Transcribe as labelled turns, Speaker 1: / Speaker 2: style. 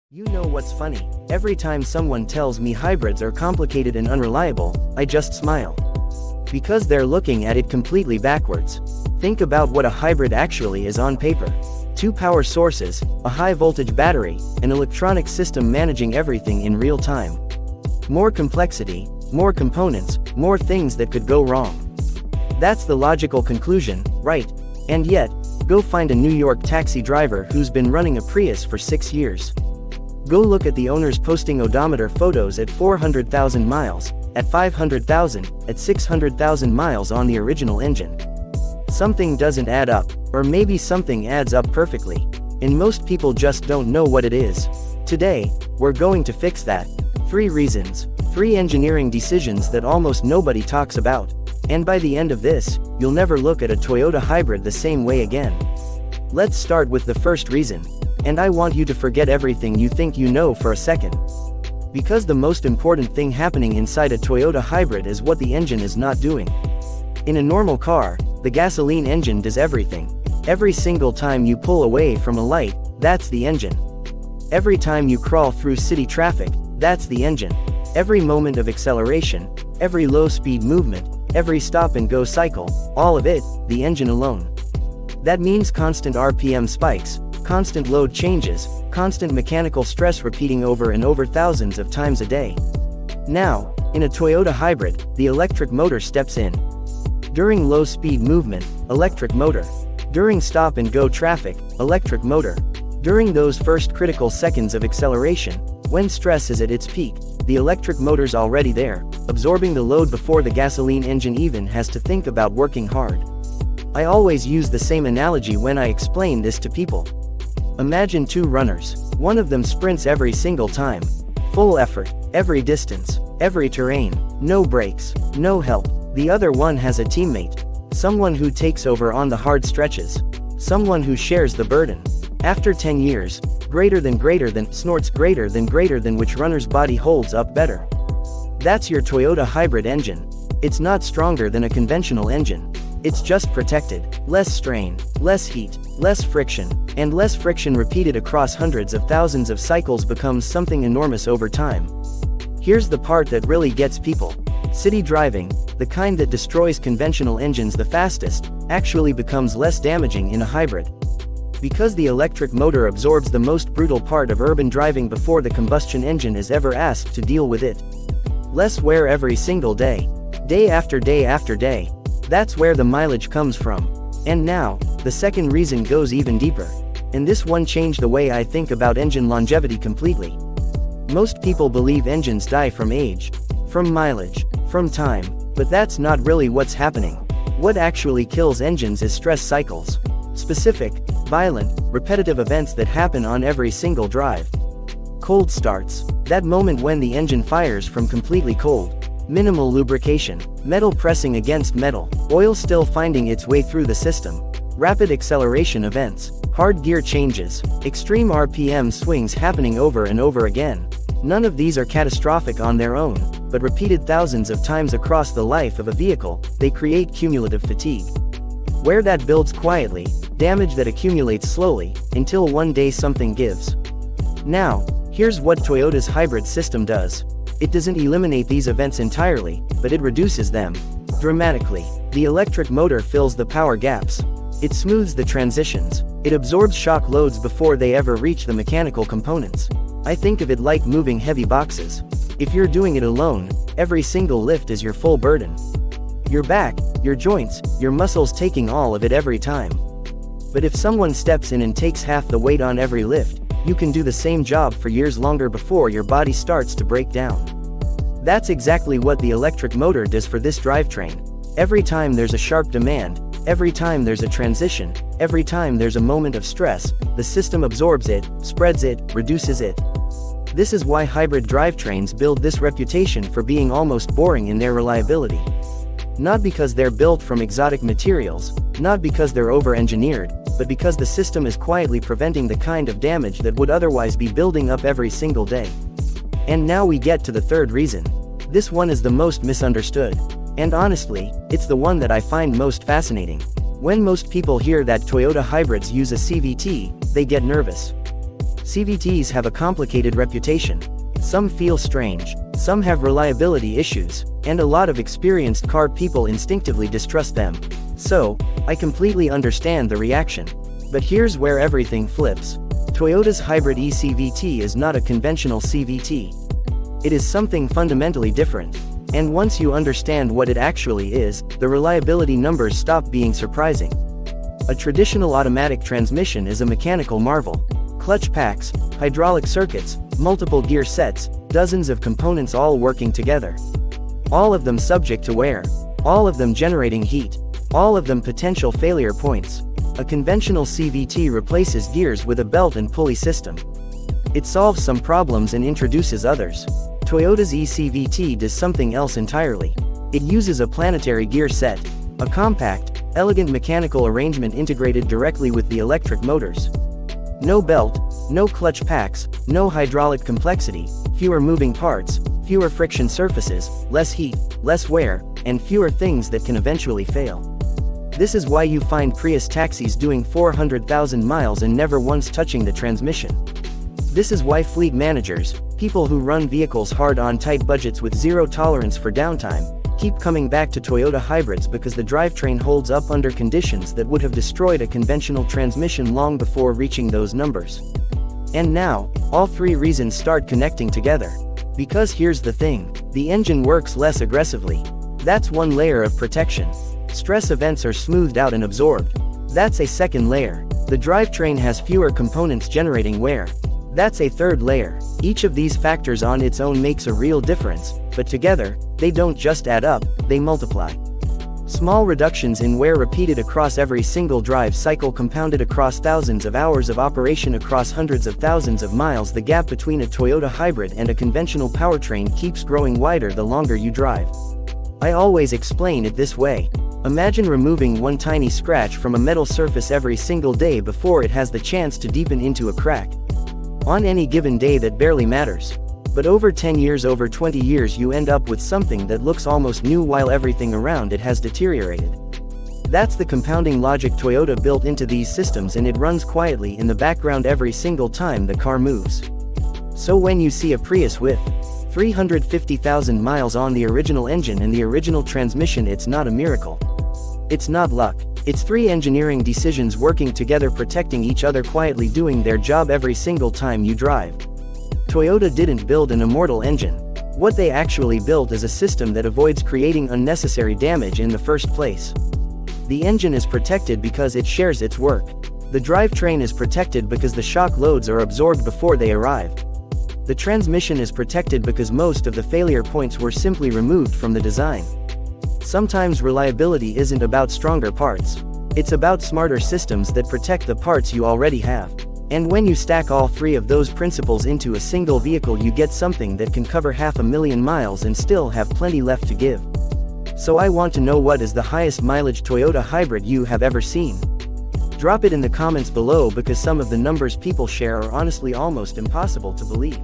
Speaker 1: You know what's funny? Every time someone tells me hybrids are complicated and unreliable, I just smile. Because they're looking at it completely backwards. Think about what a hybrid actually is on paper. Two power sources, a high-voltage battery, an electronic system managing everything in real time. More complexity, more components, more things that could go wrong. That's the logical conclusion, right? And yet, go find a New York taxi driver who's been running a Prius for 6 years. Go look at the owners posting odometer photos at 400,000 miles, at 500,000, at 600,000 miles on the original engine. Something doesn't add up, or maybe something adds up perfectly, and most people just don't know what it is. Today, we're going to fix that. 3 reasons, 3 engineering decisions that almost nobody talks about. And by the end of this, you'll never look at a Toyota Hybrid the same way again. Let's start with the first reason. And I want you to forget everything you think you know for a second. Because the most important thing happening inside a Toyota Hybrid is what the engine is not doing. In a normal car, the gasoline engine does everything. Every single time you pull away from a light, that's the engine. Every time you crawl through city traffic, that's the engine. Every moment of acceleration, every low-speed movement, every stop-and-go cycle, all of it, the engine alone. That means constant RPM spikes, constant load changes, constant mechanical stress repeating over and over thousands of times a day. Now, in a Toyota Hybrid, the electric motor steps in. During low-speed movement, electric motor. During stop-and-go traffic, electric motor. During those first critical seconds of acceleration, when stress is at its peak, the electric motor's already there, absorbing the load before the gasoline engine even has to think about working hard. I always use the same analogy when I explain this to people. Imagine 2 runners. One of them sprints every single time. Full effort, every distance, every terrain, no breaks, no help. The other one has a teammate. Someone who takes over on the hard stretches. Someone who shares the burden. After 10 years, greater than snorts greater than which runner's body holds up better. That's your Toyota Hybrid engine. It's not stronger than a conventional engine. It's just protected, less strain, less heat, less friction, and less friction repeated across hundreds of thousands of cycles becomes something enormous over time. Here's the part that really gets people. City driving, the kind that destroys conventional engines the fastest, actually becomes less damaging in a hybrid. Because the electric motor absorbs the most brutal part of urban driving before the combustion engine is ever asked to deal with it. Less wear every single day. Day after day after day. That's where the mileage comes from. And now, the second reason goes even deeper. And this one changed the way I think about engine longevity completely. Most people believe engines die from age, from mileage, from time, but that's not really what's happening. What actually kills engines is stress cycles. Specific, violent, repetitive events that happen on every single drive. Cold starts, that moment when the engine fires from completely cold. Minimal lubrication, metal pressing against metal, oil still finding its way through the system. Rapid acceleration events, hard gear changes, extreme RPM swings happening over and over again. None of these are catastrophic on their own, but repeated thousands of times across the life of a vehicle, they create cumulative fatigue. Where that builds quietly, damage that accumulates slowly, until one day something gives. Now, here's what Toyota's hybrid system does. It doesn't eliminate these events entirely, but it reduces them dramatically. The electric motor fills the power gaps. It smooths the transitions. It absorbs shock loads before they ever reach the mechanical components. I think of it like moving heavy boxes. If you're doing it alone, every single lift is your full burden. Your back, your joints, your muscles taking all of it every time. But if someone steps in and takes half the weight on every lift, you can do the same job for years longer before your body starts to break down. That's exactly what the electric motor does for this drivetrain. Every time there's a sharp demand, every time there's a transition, every time there's a moment of stress, the system absorbs it, spreads it, reduces it. This is why hybrid drivetrains build this reputation for being almost boring in their reliability. Not because they're built from exotic materials, not because they're over-engineered, but because the system is quietly preventing the kind of damage that would otherwise be building up every single day. And now we get to the third reason. This one is the most misunderstood. And honestly, it's the one that I find most fascinating. When most people hear that Toyota hybrids use a CVT, they get nervous. CVTs have a complicated reputation. Some feel strange, some have reliability issues, and a lot of experienced car people instinctively distrust them. So, I completely understand the reaction. But here's where everything flips. Toyota's hybrid eCVT is not a conventional CVT. It is something fundamentally different. And once you understand what it actually is, the reliability numbers stop being surprising. A traditional automatic transmission is a mechanical marvel. Clutch packs, hydraulic circuits, multiple gear sets, dozens of components all working together. All of them subject to wear. All of them generating heat. All of them potential failure points. A conventional CVT replaces gears with a belt and pulley system. It solves some problems and introduces others. Toyota's eCVT does something else entirely. It uses a planetary gear set, a compact, elegant mechanical arrangement integrated directly with the electric motors. No belt, no clutch packs, no hydraulic complexity, fewer moving parts, fewer friction surfaces, less heat, less wear, and fewer things that can eventually fail. This is why you find Prius taxis doing 400,000 miles and never once touching the transmission. This is why fleet managers, people who run vehicles hard on tight budgets with zero tolerance for downtime, keep coming back to Toyota hybrids, because the drivetrain holds up under conditions that would have destroyed a conventional transmission long before reaching those numbers. And now, all three reasons start connecting together. Because here's the thing, the engine works less aggressively. That's one layer of protection. Stress events are smoothed out and absorbed. That's a second layer. The drivetrain has fewer components generating wear. That's a third layer. Each of these factors on its own makes a real difference, but together, they don't just add up, they multiply. Small reductions in wear repeated across every single drive cycle compounded across thousands of hours of operation across hundreds of thousands of miles. The gap between a Toyota hybrid and a conventional powertrain keeps growing wider the longer you drive. I always explain it this way. Imagine removing one tiny scratch from a metal surface every single day before it has the chance to deepen into a crack. On any given day that barely matters. But over 10 years, over 20 years, you end up with something that looks almost new while everything around it has deteriorated. That's the compounding logic Toyota built into these systems, and it runs quietly in the background every single time the car moves. So when you see a Prius with 350,000 miles on the original engine and the original transmission, it's not a miracle. It's not luck. It's three engineering decisions working together, protecting each other, quietly doing their job every single time you drive. Toyota didn't build an immortal engine. What they actually built is a system that avoids creating unnecessary damage in the first place. The engine is protected because it shares its work. The drivetrain is protected because the shock loads are absorbed before they arrive. The transmission is protected because most of the failure points were simply removed from the design. Sometimes reliability isn't about stronger parts. It's about smarter systems that protect the parts you already have. And when you stack all three of those principles into a single vehicle, you get something that can cover 500,000 miles and still have plenty left to give. So I want to know, what is the highest mileage Toyota hybrid you have ever seen? Drop it in the comments below, because some of the numbers people share are honestly almost impossible to believe.